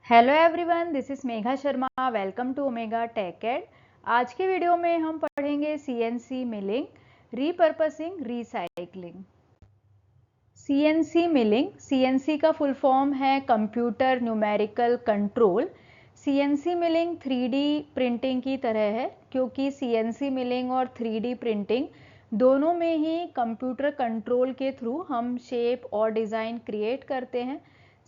Hello everyone, this is Megha Sharma. Welcome to Omega Tech Ed. आज के video में हम पढ़ेंगे CNC milling, repurposing, recycling. CNC milling, CNC का फुल फॉर्म है computer numerical control. CNC milling 3D printing की तरह है, क्योंकि सीएनसी मिलिंग और 3D प्रिंटिंग दोनों में ही कंप्यूटर कंट्रोल के थ्रू हम शेप और डिज़ाइन क्रिएट करते हैं।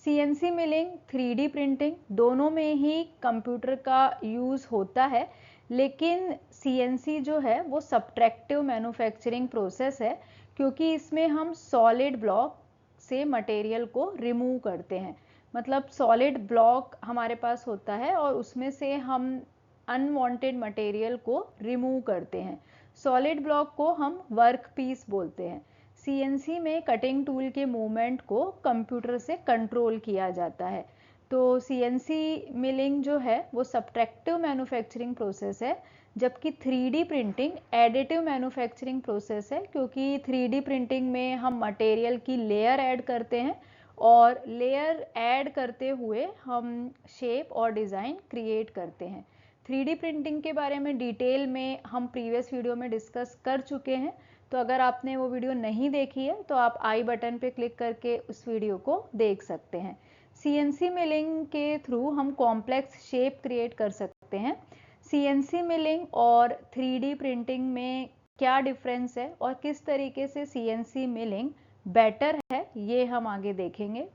सीएनसी मिलिंग, 3D प्रिंटिंग दोनों में ही कंप्यूटर का यूज़ होता है, लेकिन सीएनसी जो है वो सब्ट्रैक्टिव मैन्युफैक्चरिंग प्रोसेस है, क्योंकि इसमें हम सॉलिड ब्लॉक से मटेरियल को रिमूव करते हैं। मतलब सॉलिड ब्लॉक हमारे पास होता है और उसमें से हम अनवांटेड मटेरियल को रिमूव करते हैं। सॉलिड ब्लॉक को हम वर्क पीस बोलते हैं। सीएनसी में कटिंग टूल के मूवमेंट को कंप्यूटर से कंट्रोल किया जाता है। तो सीएनसी मिलिंग जो है वो सब्ट्रैक्टिव मैन्युफैक्चरिंग प्रोसेस है, जबकि 3D printing additive manufacturing process है, क्योंकि 3D प्रिंटिंग में हम मटेरियल की लेयर ऐड करते हैं और लेयर ऐड करते हुए हम शेप और डिज़ाइन क्रिएट करते हैं। 3D प्रिंटिंग के बारे में डिटेल में हम प्रीवियस वीडियो में डिस्कस कर चुके हैं, तो अगर आपने वो वीडियो नहीं देखी है तो आप आई बटन पे क्लिक करके उस वीडियो को देख सकते हैं। सीएनसी मिलिंग के थ्रू हम कॉम्प्लेक्स शेप क्रिएट कर सकते हैं। सीएनसी मिलिंग और 3D प्रिंटिंग में क्या डिफरेंस है और किस तरीके से सीएनसी मिलिंग बेटर है, ये हम आगे देखेंगे।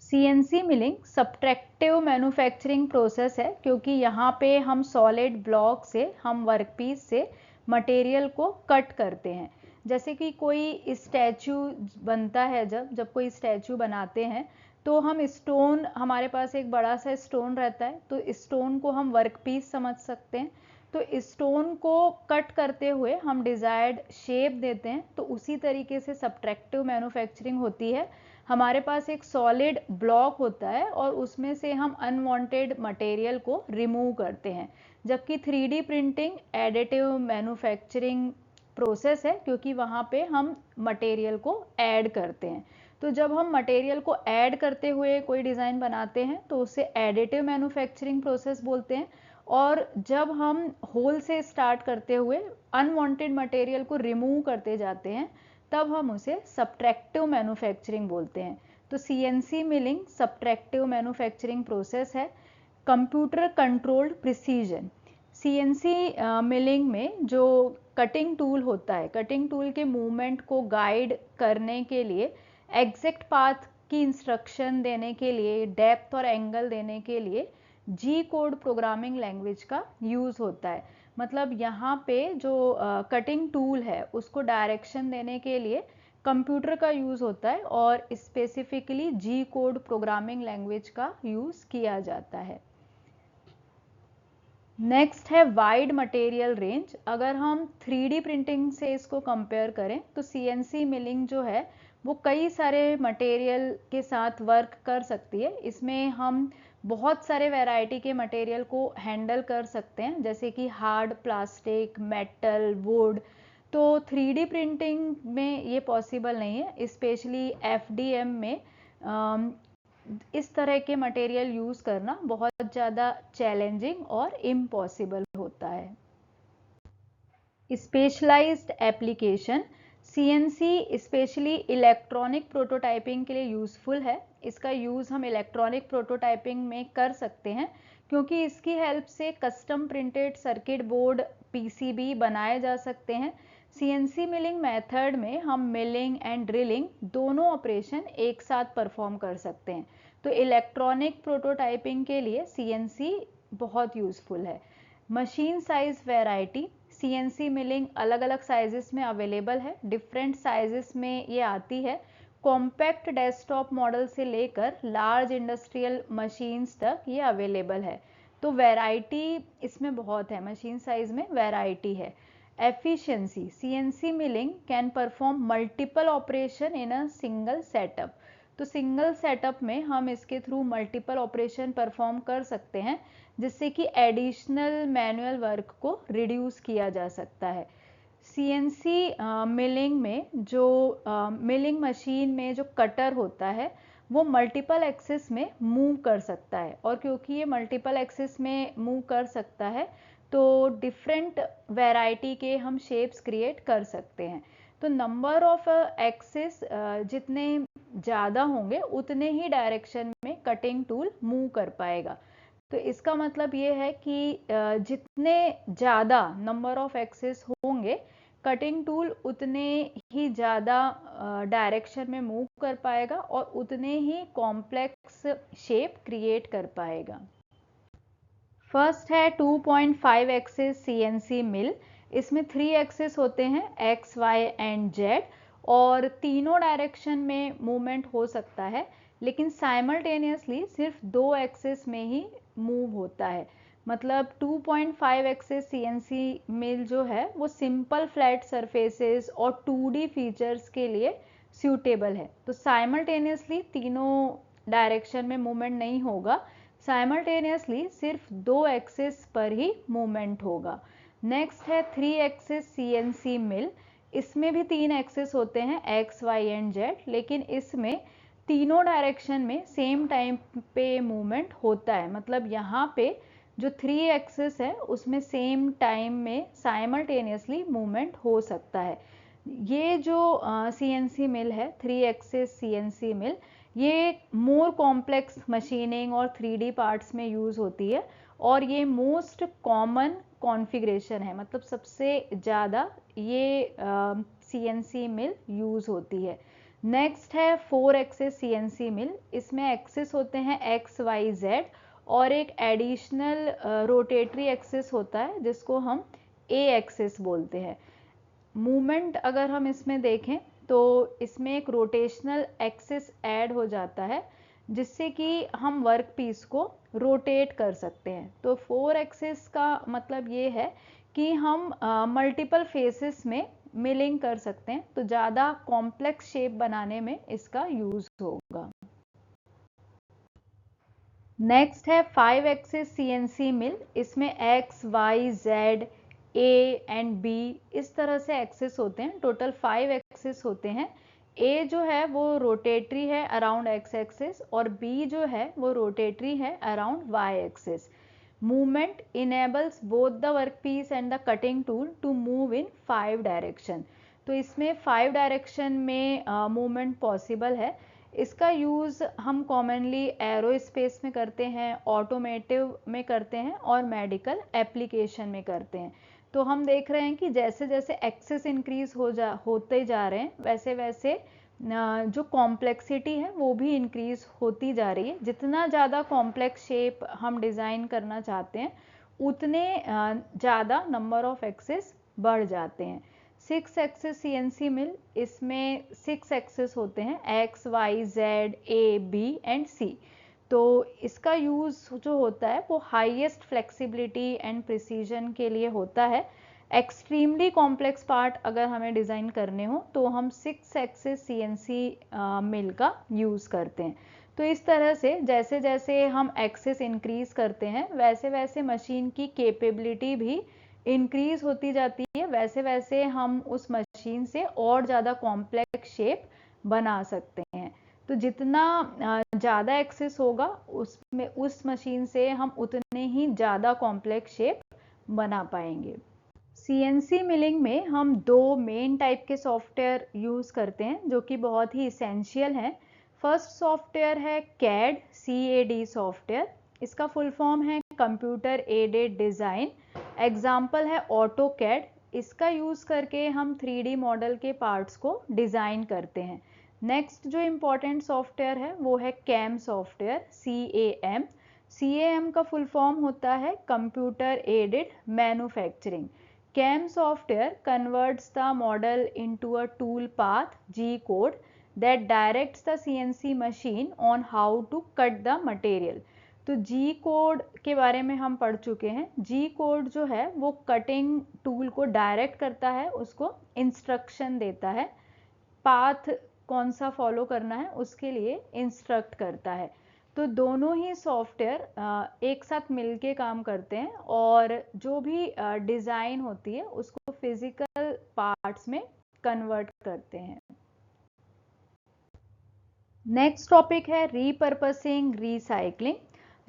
CNC milling subtractive manufacturing process है, क्योंकि यहाँ पे हम सॉलिड ब्लॉक से, हम वर्कपीस से मटेरियल को कट करते हैं। जैसे कि कोई स्टैचू बनता है, जब कोई स्टैचू बनाते हैं तो हम स्टोन, हमारे पास एक बड़ा सा स्टोन रहता है, तो स्टोन को हम वर्कपीस समझ सकते हैं। तो स्टोन को कट करते हुए हम डिजायर्ड शेप देते हैं। तो उसी तरीके से सब्ट्रैक्टिव मैन्युफैक्चरिंग होती है। हमारे पास एक सॉलिड ब्लॉक होता है और उसमें से हम अनवांटेड मटेरियल को रिमूव करते हैं, जबकि 3D printing additive manufacturing process है, क्योंकि वहाँ पे हम मटेरियल को ऐड करते हैं। तो जब हम मटेरियल को ऐड करते हुए कोई डिज़ाइन बनाते हैं तो उसे एडिटिव मैन्युफैक्चरिंग प्रोसेस बोलते हैं, और जब हम होल से स्टार्ट करते हुए अनवांटेड मटेरियल को रिमूव करते जाते हैं तब हम उसे सब्ट्रैक्टिव मैन्युफैक्चरिंग बोलते हैं। तो CNC milling subtractive manufacturing process है। Computer controlled precision, CNC milling में जो कटिंग टूल होता है, कटिंग टूल के मूवमेंट को गाइड करने के लिए, एग्जैक्ट पाथ की इंस्ट्रक्शन देने के लिए, डेप्थ और एंगल देने के लिए जी कोड प्रोग्रामिंग लैंग्वेज का यूज़ होता है। मतलब यहाँ पे जो कटिंग टूल है उसको डायरेक्शन देने के लिए कंप्यूटर का यूज़ होता है और स्पेसिफिकली जी कोड प्रोग्रामिंग लैंग्वेज का यूज़ किया जाता है। नेक्स्ट है वाइड मटेरियल रेंज। अगर हम 3D प्रिंटिंग से इसको कंपेयर करें तो सीएनसी मिलिंग जो है वो कई सारे मटेरियल के साथ वर्क कर सकती है। इसमें हम बहुत सारे वैरायटी के मटेरियल को हैंडल कर सकते हैं, जैसे कि हार्ड, प्लास्टिक, मेटल, वुड। तो 3D प्रिंटिंग में ये पॉसिबल नहीं है, स्पेशली एफडीएम में इस तरह के मटेरियल यूज़ करना बहुत ज़्यादा चैलेंजिंग और इम्पॉसिबल होता है। Specialised application, CNC specially electronic prototyping के लिए यूज़फुल है। इसका यूज़ हम इलेक्ट्रॉनिक प्रोटोटाइपिंग में कर सकते हैं, क्योंकि इसकी हेल्प से custom printed circuit board, PCB बनाए जा सकते हैं। सीएनसी मिलिंग मेथड में हम मिलिंग एंड ड्रिलिंग दोनों ऑपरेशन एक साथ परफॉर्म कर सकते हैं। तो इलेक्ट्रॉनिक प्रोटोटाइपिंग के लिए सीएनसी बहुत यूज़फुल है। Machine size variety, CNC milling अलग अलग साइजेस में अवेलेबल है। डिफरेंट साइजेस में ये आती है। कॉम्पैक्ट डेस्कटॉप मॉडल से लेकर लार्ज इंडस्ट्रियल मशीन्स तक ये अवेलेबल है। तो वैरायटी इसमें बहुत है, मशीन साइज में वैरायटी है। Efficiency, CNC milling can perform multiple operation in a single setup. तो सिंगल सेटअप में हम इसके थ्रू मल्टीपल ऑपरेशन परफॉर्म कर सकते हैं, जिससे कि एडिशनल मैनुअल वर्क को रिड्यूस किया जा सकता है। सीएनसी मिलिंग में जो मिलिंग मशीन में जो कटर होता है वो मल्टीपल एक्सिस में मूव कर सकता है, और क्योंकि ये मल्टीपल एक्सिस में मूव कर सकता है तो डिफरेंट वैरायटी के हम शेप्स क्रिएट कर सकते हैं। तो नंबर ऑफ एक्सिस जितने ज़्यादा होंगे उतने ही डायरेक्शन में कटिंग टूल मूव कर पाएगा। तो इसका मतलब ये है कि जितने ज़्यादा नंबर ऑफ एक्सिस होंगे कटिंग टूल उतने ही ज़्यादा डायरेक्शन में मूव कर पाएगा और उतने ही कॉम्प्लेक्स शेप क्रिएट कर पाएगा। फर्स्ट है 2.5 एक्सिस CNC मिल। इसमें 3 एक्सिस होते हैं X, Y एंड Z, और तीनों डायरेक्शन में मूवमेंट हो सकता है, लेकिन साइमल्टेनियसली सिर्फ 2 एक्सिस में ही मूव होता है। मतलब 2.5 एक्सिस CNC मिल जो है वो सिंपल फ्लैट सरफेसेस और 2D फीचर्स के लिए सूटेबल है। तो साइमल्टेनियसली तीनों डायरेक्शन में मूवमेंट नहीं होगा, साइमल्टेनियसली सिर्फ 2 एक्सिस पर ही मूवमेंट होगा। नेक्स्ट है 3 एक्सिस CNC मिल। इसमें भी 3 एक्सिस होते हैं X, Y एंड Z, लेकिन इसमें तीनों डायरेक्शन में सेम टाइम पे मूवमेंट होता है। मतलब यहाँ पे जो 3 एक्सिस है उसमें सेम टाइम में साइमल्टेनियसली मूवमेंट हो सकता है। ये जो CNC मिल है 3 एक्सिस CNC मिल, ये मोर कॉम्प्लेक्स मशीनिंग और 3D पार्ट्स में यूज़ होती है, और ये मोस्ट कॉमन कॉन्फ़िगरेशन है। मतलब सबसे ज़्यादा ये CNC मिल यूज़ होती है। नेक्स्ट है 4 एक्सिस CNC मिल। इसमें एक्सिस होते हैं X, Y, Z, और एक एडिशनल रोटेटरी एक्सिस होता है जिसको हम A एक्सिस बोलते हैं। मूवमेंट अगर हम इसमें देखें तो इसमें एक रोटेशनल एक्सिस ऐड हो जाता है जिससे कि हम वर्क पीस को रोटेट कर सकते हैं। तो 4 एक्सिस का मतलब ये है कि हम मल्टीपल फेसेस में मिलिंग कर सकते हैं, तो ज़्यादा कॉम्प्लेक्स शेप बनाने में इसका यूज़ होगा। नेक्स्ट है 5 एक्सिस CNC मिल। इसमें X, Y, Z, A and B इस तरह से एक्सिस होते हैं। टोटल 5 एक्सिस होते हैं। A जो है वो रोटेटरी है अराउंड X एक्सिस, और B जो है वो रोटेटरी है around Y axis. Movement enables both the work piece and the cutting tool to move in 5 direction. तो इसमें 5 डायरेक्शन में मूवमेंट पॉसिबल है। इसका यूज़ हम कॉमनली एरोस्पेस में करते हैं, ऑटोमेटिव में करते हैं और मेडिकल एप्लीकेशन में करते हैं। तो हम देख रहे हैं कि जैसे जैसे एक्सेस इंक्रीज होते जा रहे हैं वैसे वैसे जो कॉम्प्लेक्सिटी है वो भी इंक्रीज होती जा रही है। जितना ज़्यादा कॉम्प्लेक्स शेप हम डिज़ाइन करना चाहते हैं उतने ज़्यादा नंबर ऑफ एक्सेस बढ़ जाते हैं। 6 एक्सिस CNC मिल। इसमें 6 एक्सिस होते हैं X, Y, Z, A, B and C। तो इसका यूज़ जो होता है वो हाईएस्ट फ्लेक्सिबिलिटी एंड प्रिसीजन के लिए होता है। एक्सट्रीमली कॉम्प्लेक्स पार्ट अगर हमें डिज़ाइन करने हो तो हम 6 एक्सिस CNC मिल का यूज़ करते हैं। तो इस तरह से जैसे जैसे हम एक्सेस इंक्रीज करते हैं वैसे वैसे मशीन की कैपेबिलिटी भी इंक्रीज होती जाती है, वैसे वैसे हम उस मशीन से और ज़्यादा कॉम्प्लेक्स शेप बना सकते हैं। तो जितना ज़्यादा एक्सेस होगा उसमें उस मशीन से हम उतने ही ज़्यादा कॉम्प्लेक्स शेप बना पाएंगे। CNC मिलिंग में हम 2 मेन टाइप के सॉफ्टवेयर यूज़ करते हैं जो कि बहुत ही इसेंशियल हैं। फर्स्ट सॉफ्टवेयर है CAD सॉफ्टवेयर। इसका फुल फॉर्म है कंप्यूटर एडेड डिज़ाइन। एग्जाम्पल है AutoCAD। इसका यूज़ करके हम 3D मॉडल के पार्ट्स को डिज़ाइन करते हैं। नेक्स्ट जो इम्पॉर्टेंट सॉफ्टवेयर है वो है CAM सॉफ्टवेयर, CAM। CAM का फुल फॉर्म होता है computer aided manufacturing. CAM software converts the model into a tool path G code that directs the CNC machine on how to cut the material। तो G code के बारे में हम पढ़ चुके हैं। G कोड जो है वो कटिंग टूल को डायरेक्ट करता है, उसको इंस्ट्रक्शन देता है, पाथ कौन सा फॉलो करना है उसके लिए इंस्ट्रक्ट करता है। तो दोनों ही सॉफ्टवेयर एक साथ मिलके काम करते हैं और जो भी डिज़ाइन होती है उसको फिजिकल पार्ट्स में कन्वर्ट करते हैं। नेक्स्ट टॉपिक है रीपर्पसिंग रीसाइक्लिंग।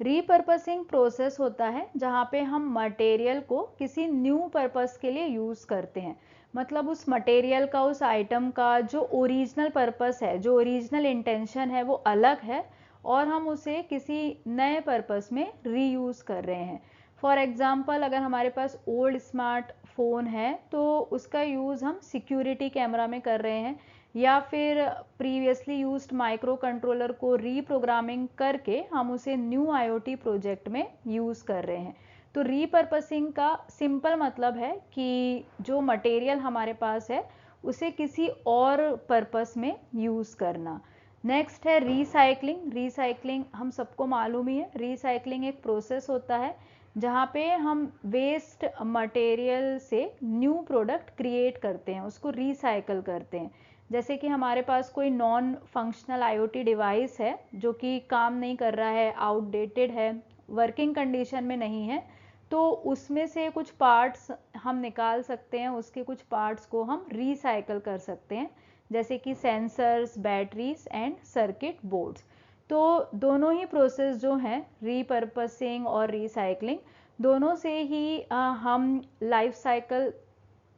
रीपर्पसिंग प्रोसेस होता है जहाँ पे हम मटेरियल को किसी न्यू पर्पस के लिए यूज़ करते हैं। मतलब उस मटेरियल का, उस आइटम का जो ओरिजिनल पर्पस है, जो ओरिजिनल इंटेंशन है वो अलग है, और हम उसे किसी नए पर्पस में रीयूज़ कर रहे हैं। फॉर एग्ज़ाम्पल, अगर हमारे पास ओल्ड स्मार्टफोन है तो उसका यूज़ हम सिक्योरिटी कैमरा में कर रहे हैं, या फिर प्रीवियसली यूज्ड माइक्रो कंट्रोलर को रीप्रोग्रामिंग करके हम उसे न्यू आईओटी प्रोजेक्ट में यूज़ कर रहे हैं। तो रीपर्पसिंग का सिंपल मतलब है कि जो मटेरियल हमारे पास है उसे किसी और पर्पस में यूज़ करना। नेक्स्ट है रीसाइक्लिंग। रीसाइक्लिंग हम सबको मालूम ही है। रीसाइक्लिंग एक प्रोसेस होता है जहाँ पे हम वेस्ट मटेरियल से न्यू प्रोडक्ट क्रिएट करते हैं, उसको रिसाइकल करते हैं। जैसे कि हमारे पास कोई नॉन फंक्शनल आईओटी डिवाइस है जो कि काम नहीं कर रहा है, आउटडेटेड है, वर्किंग कंडीशन में नहीं है, तो उसमें से कुछ पार्ट्स हम निकाल सकते हैं, उसके कुछ पार्ट्स को हम रिसाइकल कर सकते हैं, जैसे कि sensors, batteries and circuit boards. तो दोनों ही प्रोसेस जो हैं, रीपर्पसिंग और रिसाइकलिंग, दोनों से ही हम लाइफ साइकिल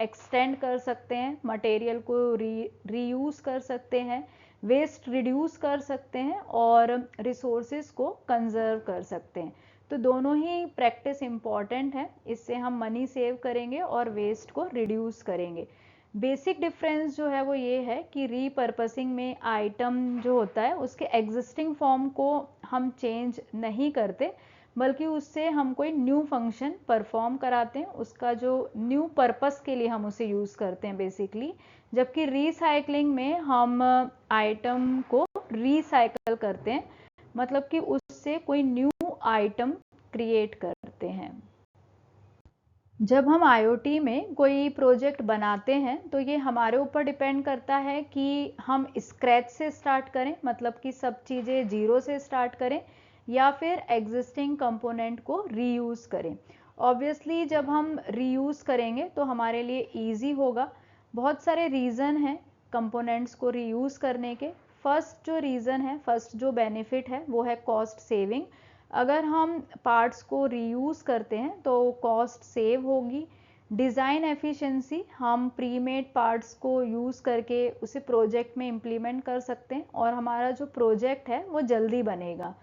एक्सटेंड कर सकते हैं, मटेरियल को रीयूज़ कर सकते हैं, वेस्ट रिड्यूस कर सकते हैं और रिसोर्सेज को कंजर्व कर सकते हैं। तो दोनों ही प्रैक्टिस इम्पॉर्टेंट है, इससे हम मनी सेव करेंगे और वेस्ट को रिड्यूस करेंगे। बेसिक डिफरेंस जो है वो ये है कि रीपर्पसिंग में आइटम जो होता है उसके एग्जिस्टिंग फॉर्म को हम चेंज नहीं करते, बल्कि उससे हम कोई न्यू फंक्शन परफॉर्म कराते हैं, उसका जो न्यू पर्पस के लिए हम उसे यूज़ करते हैं बेसिकली। जबकि रिसाइकलिंग में हम आइटम को रिसाइकल करते हैं, मतलब कि उससे कोई न्यू आइटम क्रिएट करते हैं। जब हम आईओटी में कोई प्रोजेक्ट बनाते हैं तो ये हमारे ऊपर डिपेंड करता है कि हम स्क्रैच से स्टार्ट करें, मतलब कि सब चीज़ें जीरो से स्टार्ट करें, या फिर एग्जिस्टिंग कंपोनेंट को रीयूज़ करें। ऑब्वियसली जब हम रीयूज़ करेंगे तो हमारे लिए इजी होगा। बहुत सारे रीज़न हैं कंपोनेंट्स को रीयूज़ करने के। फर्स्ट जो रीज़न है, फर्स्ट जो बेनिफिट है वो है कॉस्ट सेविंग। अगर हम पार्ट्स को रीयूज़ करते हैं तो कॉस्ट सेव होगी। डिज़ाइन एफिशिएंसी, हम प्रीमेड पार्ट्स को यूज़ करके उसे प्रोजेक्ट में इम्प्लीमेंट कर सकते हैं और हमारा जो प्रोजेक्ट है वो जल्दी बनेगा।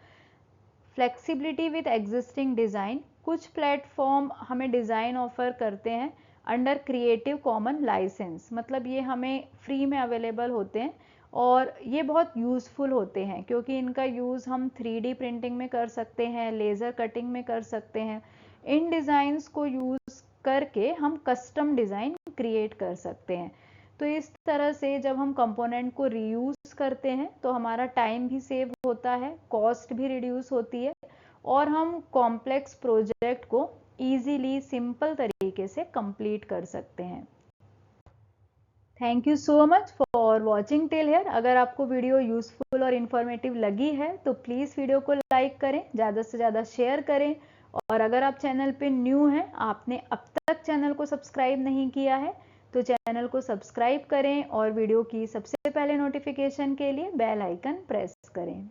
फ्लेक्सिबिलिटी विद एग्जिस्टिंग डिज़ाइन, कुछ प्लेटफॉर्म हमें डिज़ाइन ऑफर करते हैं अंडर क्रिएटिव कॉमन लाइसेंस, मतलब ये हमें फ्री में अवेलेबल होते हैं और ये बहुत यूज़फुल होते हैं क्योंकि इनका यूज़ हम 3D प्रिंटिंग में कर सकते हैं, लेज़र कटिंग में कर सकते हैं। इन डिज़ाइंस को यूज़ करके हम कस्टम डिज़ाइन क्रिएट कर सकते हैं। तो इस तरह से जब हम कंपोनेंट को रीयूज़ करते हैं तो हमारा टाइम भी सेव होता है, कॉस्ट भी रिड्यूस होती है और हम कॉम्प्लेक्स प्रोजेक्ट को इजीली सिंपल तरीके से कंप्लीट कर सकते हैं। Thank you so much for watching till here. अगर आपको वीडियो यूजफुल और इन्फॉर्मेटिव लगी है तो प्लीज़ वीडियो को लाइक करें, ज़्यादा से ज़्यादा शेयर करें, और अगर आप चैनल पे न्यू हैं, आपने अब तक चैनल को सब्सक्राइब नहीं किया है तो चैनल को सब्सक्राइब करें और वीडियो की सबसे पहले नोटिफिकेशन के लिए बेल आइकन प्रेस करें।